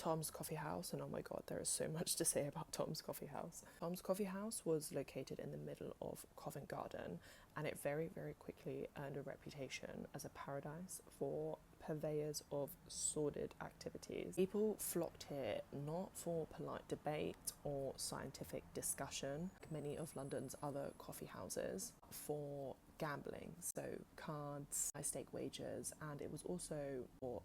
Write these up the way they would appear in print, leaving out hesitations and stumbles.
Tom's Coffee House, and oh my god, there is so much to say about Tom's Coffee House. Tom's Coffee House was located in the middle of Covent Garden, and it very, very quickly earned a reputation as a paradise for purveyors of sordid activities. People flocked here not for polite debate or scientific discussion, like many of London's other coffee houses, for gambling, so cards, high stake wagers, and it was also for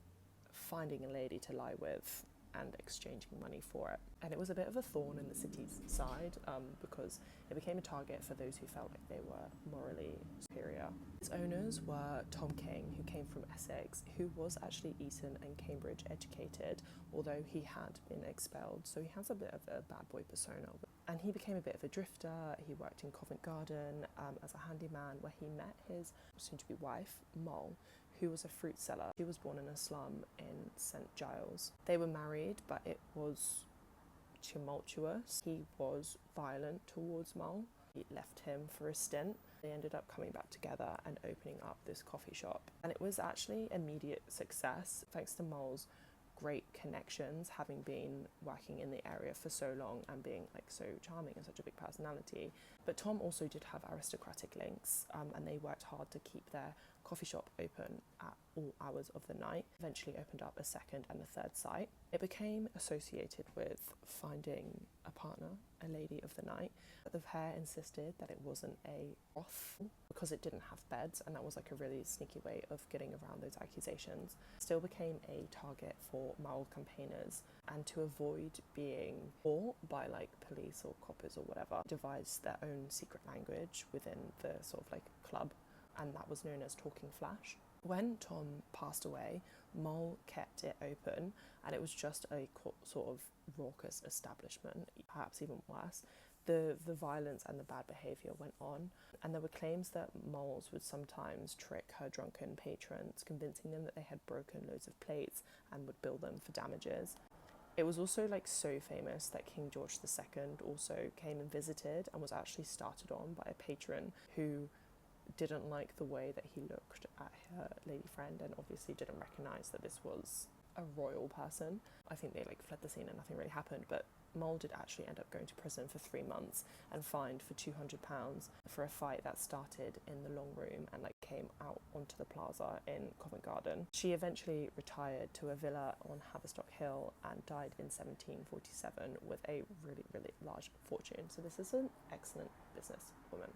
finding a lady to lie with and exchanging money for it. And it was a bit of a thorn in the city's side because it became a target for those who felt like they were morally superior. Its owners were Tom King, who came from Essex, who was actually Eton and Cambridge educated, although he had been expelled, so he has a bit of a bad boy persona. And he became a bit of a drifter. He worked in Covent Garden as a handyman, where he met his soon-to-be wife, Moll, who was a fruit seller. She was born in a slum in St Giles. They were married, but it was tumultuous. He was violent towards Moll. He left him for a stint. They ended up coming back together and opening up this coffee shop. And it was actually immediate success, thanks to Moll's great connections, having been working in the area for so long and being like so charming and such a big personality. But Tom also did have aristocratic links, and they worked hard to keep their coffee shop open at all hours of the night. Eventually opened up a second and a third site. It became associated with finding a partner, a lady of the night. But the pair insisted that it wasn't a brothel because it didn't have beds, and that was like a really sneaky way of getting around those accusations. It still became a target for moral campaigners, and to avoid being caught by like police or coppers or whatever, devised their own secret language within the sort of like club, and that was known as Talking Flash. When Tom passed away, Moll kept it open, and it was just a sort of raucous establishment, perhaps even worse. The violence and the bad behaviour went on, and there were claims that Molls would sometimes trick her drunken patrons, convincing them that they had broken loads of plates and would bill them for damages. It was also like so famous that King George II also came and visited, and was actually started on by a patron who didn't like the way that he looked at her lady friend, and obviously didn't recognise that this was a royal person. I think they like fled the scene and nothing really happened, but Moll did actually end up going to prison for 3 months and fined for £200 for a fight that started in the long room and like came out onto the plaza in Covent Garden. She eventually retired to a villa on Haverstock Hill and died in 1747 with a really, really large fortune. So this is an excellent businesswoman.